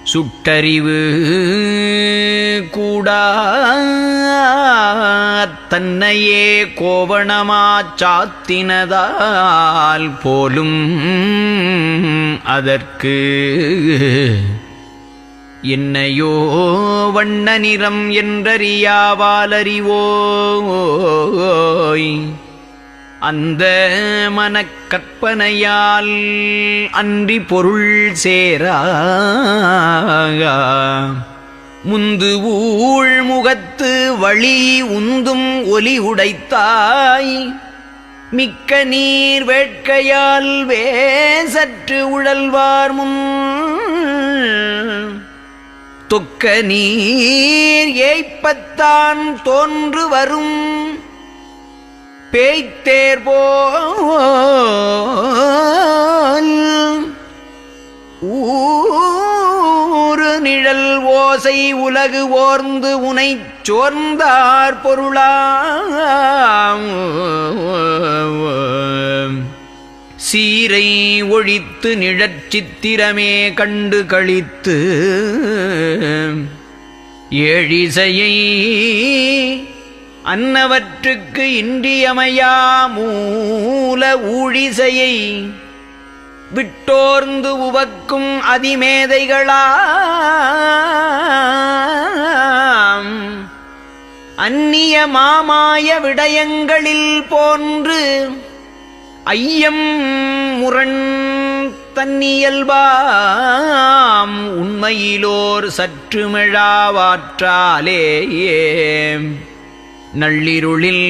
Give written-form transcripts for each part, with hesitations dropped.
சுட்டறிவு கூடா தன்னையே கோவணமாச் சாத்தினதால் போலும் அதற்கு என்னையோ வண்ண நிறம் என்றறியாவாலறிவோய் அந்த மனக்கற்பனையால் அன்றி பொருள் சேரா முந்து ஊழ் முகத்து வழி உந்தும் ஒலி உடைத்தாய் மிக்க நீர் வேட்கையால் வேசற்று உழல்வார் முன் தொக்க நீர் ஏய்ப்பத்தான் தோன்று வரும் பேய்த்தேர்போல் ஊறு நிழல் ஓசை உலகு ஓர்ந்து உனைச் சோர்ந்தார் பொருளாம் சீரை ஒழித்து நிழற்சித்திரமே கண்டு களித்து ஏழிசையை அன்னவற்றுக்கு இன்றியமையா மூல ஊழிசையை விட்டோர்ந்து உவக்கும் அதிமேதைகளாம் அந்நிய மாமாய விடயங்களில் போன்று ஐயம் முரண் தன்னியல்பாம் உண்மையிலோர் சற்றுமிழாவாற்றாலேயே நள்ளிருளில்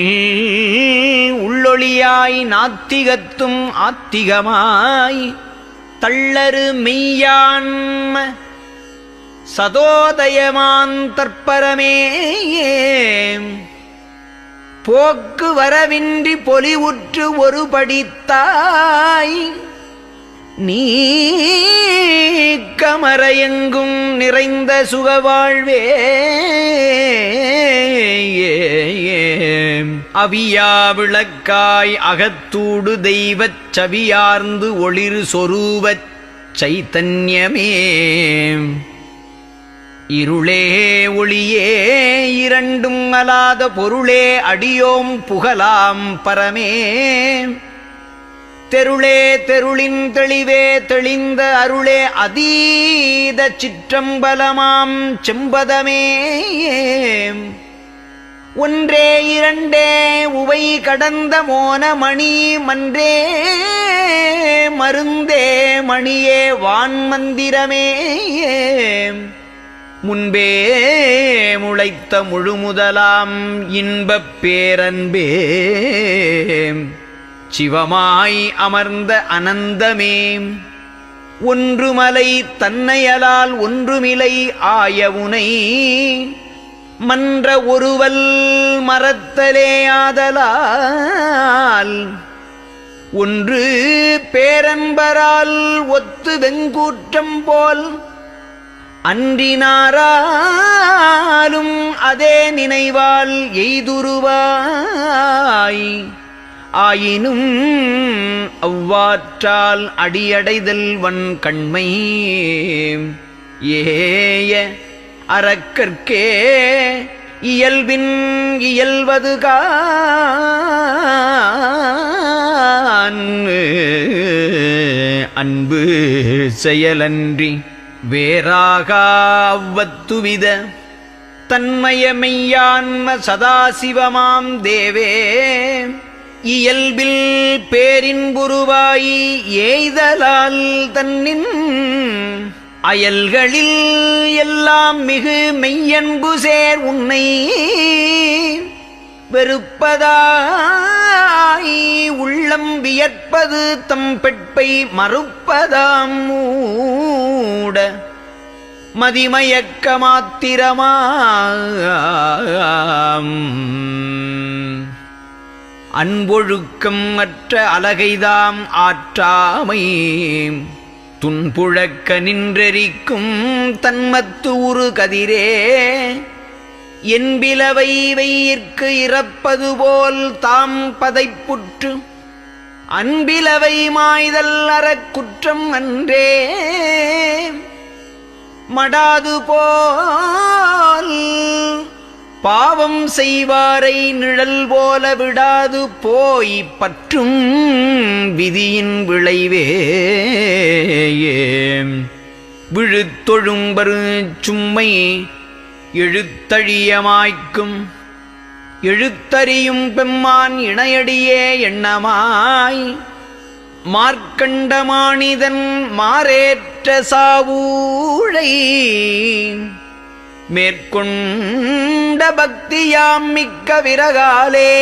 உள்ளொளியாய் நாத்திகத்தும் ஆத்திகமாய் தள்ளறு மெய்யான்ம சதோதயமான் தற்பரமே போக்கு வரவின்றி பொலிவுற்று ஒரு படித்தாய் நீக்கமறையெங்கும் நிறைந்த சுகவாழ்வே அவியா விளக்காய் அகத்தூடு தெய்வச் சவியார்ந்து ஒளிரு சொரூபச் சைத்தன்யமே இருளே ஒளியே இரண்டும் அலாத பொருளே அடியோம் புகலாம் பரமே தெருளே தெருளின் தெளிவே தெளிந்த அருளே அதீத சிற்றம்பலமாம் செம்பதமே ஒன்றே இரண்டே உவை கடந்த மோன மணி மன்றே மருந்தே மணியே வான்மந்திரமே முன்பே முளைத்த முழுமுதலாம் இன்பப் பேரன்பே சிவமாய் அமர்ந்த அனந்தமே ஒன்றுமலை தன்னையலால் ஒன்றுமிலை ஆயவுனை மன்ற ஒருவல் மறத்தலே ஆதலால் ஒன்று பேரன்பரால் ஒத்து வெங்கூற்றம் போல் அன்றினாராலும் அதே நினைவால் எய்துருவாய் ஆயினும் அவ்வாற்றால் அடியடைதல் வன் கண்மை ஏய அரக்கர்க்கே இயல்பின் இயல்வதுகான் அன்பு செயலன்றி வேறாகவத்துவித தன்மயமெய்யான்ம சதாசிவமாம் தேவே இயல்பில் பேரின்புருவாயி ஏய்தலால் தன்னின் அயல்களில் எல்லாம் மிகு மெய்யன்பு சேர் உன்னை வெறுப்பதாய் உள்ளம் வியற்பது தம் பெட்பை மறுப்பதாம் மூட மதிமயக்க மாத்திரமாம் அன்பொழுக்கம் அற்ற அலகைதாம் ஆற்றாமை துன்புழக்க நின்றெரிக்கும் தன்மத்து உரு கதிரே என்பிலவை வெயிற்கு இறப்பது போல் தாம் பதைப்புற்று அன்பிலவை மாய்தல் அறக்குற்றம் அன்றே மடாது போல் பாவம் செய்வாரை நிழல் போல விடாது போய் பற்றும் விதியின் விளைவே விழுத்தொழும்பரு சும்மை எழுத்தழியமாய்க்கும் எழுத்தறியும் பெம்மான் இணையடியே எண்ணமாய் மார்க்கண்டமானிதன் மாறேற்ற சாவூழை மேற்கொண்ட பக்தியாம் மிக்க விரகாலே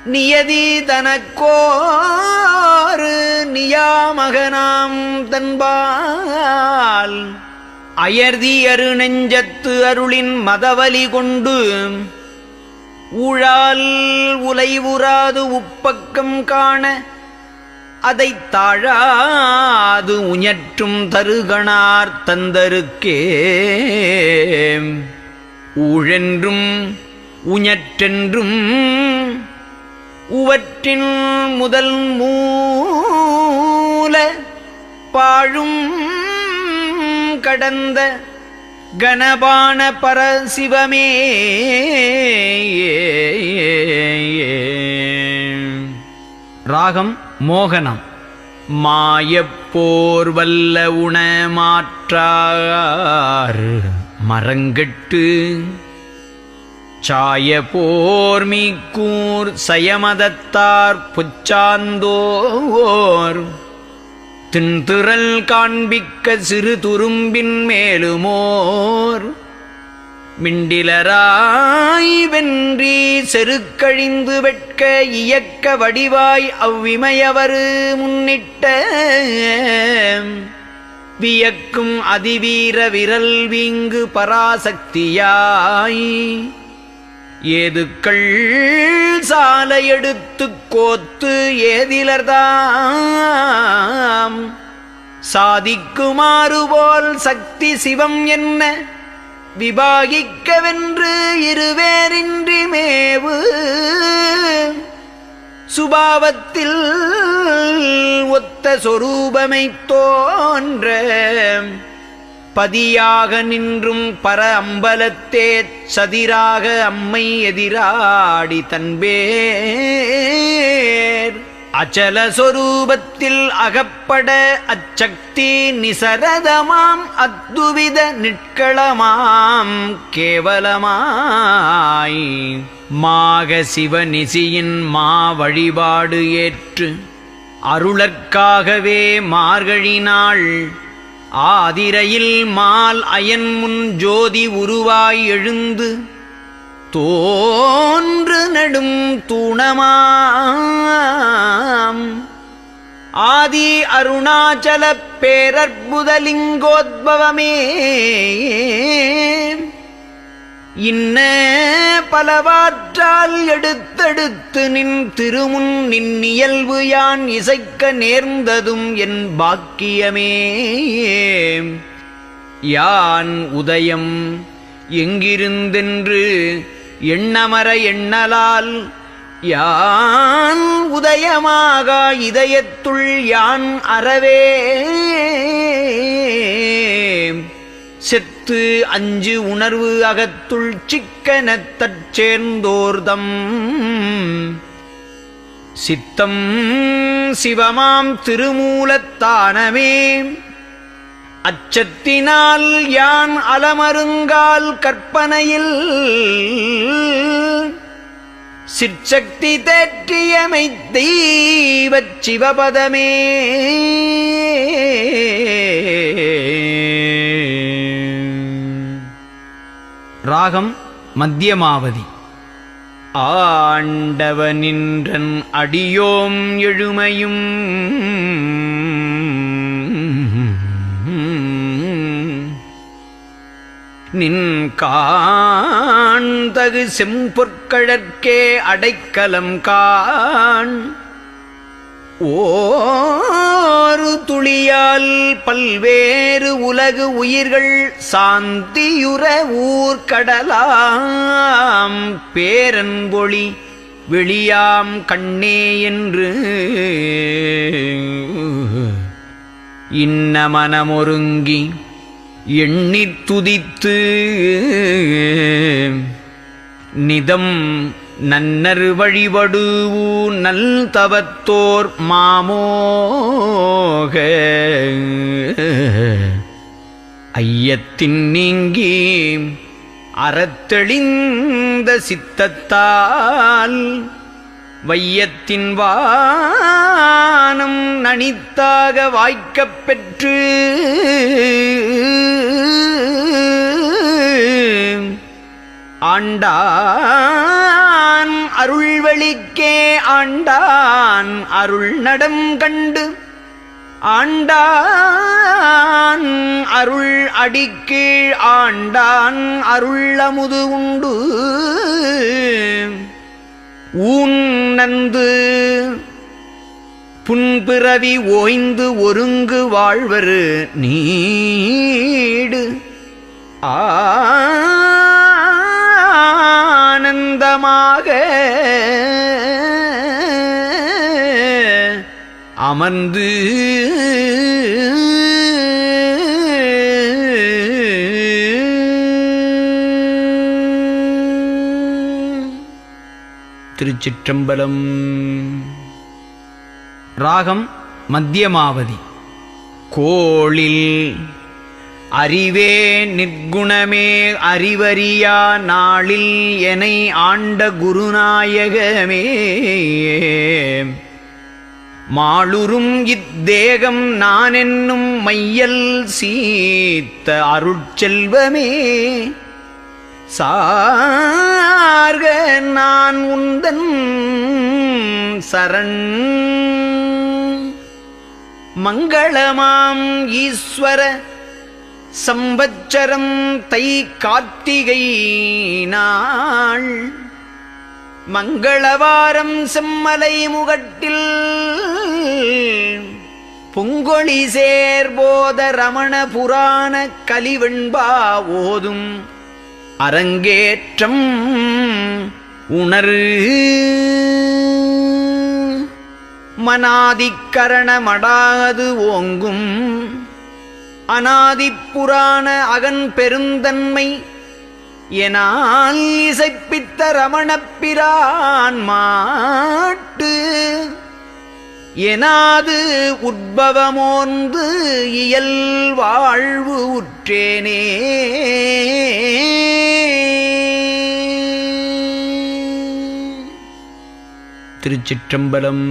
நியதி தனக்கோரு நியாமகனாம் தன்பால் அயர்தி அரு நெஞ்சத்து அருளின் மதவலி கொண்டு ஊழால் உலைவுறாது உப்பக்கம் காண அதைத் தாழாது உஞற்றும் தருகணார் தந்தருக்கே ஊழென்றும் உஞற்றென்றும் உவற்றின் முதல் மூல பாழும் கடந்த கணபான பரசிவமே ராகம் மோகனம். மாயப்போர் வல்ல உணமாற்றார் மரங்கெட்டு சாய போர் மீக்கூர் சயமதத்தார் புச்சாந்தோர் திண்திறல் காண்பிக்க சிறு துரும்பின் மேலுமோர் மிண்டிலராய் வென்றி செருக்கழிந்து வெட்க இயக்க வடிவாய் அவ்விமையவரு முன்னிட்ட வியக்கும் அதிவீர விரல் வீங்கு பராசக்தியாய் ஏதுக்கள் சால எடுத்துக் கோத்து ஏதிலர்தாம் சாதிக்குமாறுபோல் சக்தி சிவம் என்ன விபாகிக்கவென்று இருவேரின்றி மேவு சுபாவத்தில் ஒத்த சொரூபமைத் தோன்ற பதியாக நின்றும் பர அம்பலத்தே சதிராக அம்மை எதிராடி தன்பேர் அச்சல சொரூபத்தில் அகப்பட அச்சக்தி நிசரதமாம் அத்துவித நிட்களமாம் கேவலமாய் மாக சிவநிசியின் மா வழிபாடு ஏற்று அருளற்காகவே மார்கழி நாள் ஆதிரையில் மால் அயன் முன் ஜோதி உருவாய் எழுந்து தோன்று நெடும் தூணமாம் ஆதி அருணாச்சல பேரற்புதலிங்கோத்பவமே இன்ன பலவாற்றால் எடுத்தெடுத்து நின் திருமுன் நின்னியல்பு யான் இசைக்க நேர்ந்ததும் என் பாக்கியமே யான் உதயம் எங்கிருந்தென்று எண்ணமர எண்ணலால் யான் உதயமாக இதயத்துள் யான் அறவே செத்து அஞ்சு உணர்வு அகத்துள் சிக்கனத்தற் சேர்ந்தோர்தம் சித்தம் சிவமாம் திருமூலத்தானமே அச்சத்தினால் யான் அலமருங்கால் கற்பனையில் சிற்சக்தி தேற்றியமை தெய்வச் சிவபதமே ராகம் மத்தியமாவதி. ஆண்டவனின்றன் அடியோம் எழுமையும் நின் காண்தகு செம்பொற்கழற்கே அடைக்கலம் காண் ஓரு துளியால் பல்வேறு உலகு உயிர்கள் சாந்தியுற ஊர்கடலாம் பேரன்பொழி வெளியாம் கண்ணே என்று இன்ன மனமொருங்கி எண்ணித் துதித்து நிதம் நன்னர் வழிபடுவூ நல் தவத்தோர் மாமோக ஐயத்தின் நீங்கி அறத்தெளிந்த சித்தத்தால் வையத்தின் வானம் நனித்தாக வாய்க்கப் பெற்று ஆண்டான் அருள்வெளிக்கே ஆண்டான் அருள் நடம் கண்டு ஆண்டான் அருள் அடிக்கீழ் ஆண்டான் அருள் அமுது உண்டு ஊன் நந்து புன்பிறவி ஓய்ந்து ஒருங்கு வாழ்வரு நீடு ஆனந்தமாக அமர்ந்து திருச்சிற்றம்பலம். ராகம் மத்தியமாவதி. கோளில் அறிவே நிற்குணமே அறிவறியா நாளில் எனை ஆண்ட குருநாயகமே மாளுரும் இத்தேகம் நானென்னும் மையல் சீத்த அருட்செல்வமே சார்க நான் உந்தன் சரண் மங்களமாம் ஈஸ்வர சம்பத்சரம் தை கார்த்திகை நாள் மங்களவாரம் செம்மலை முகட்டில் பொங்கொழி சேர்போத ரமண புராண கலிவெண்பா ஓதும் அரங்கேற்றம் உணரு மனாதிக்கரணமடாது ஓங்கும் அநாதிப்புராண அகன் பெருந்தன்மை எனால் இசைப்பித்த ரமணப்பிரான் மாட்டு எனாது உட்பவமோந்து இயல் வாழ்வு உற்றேனே. திருச்சிற்றம்பலம்.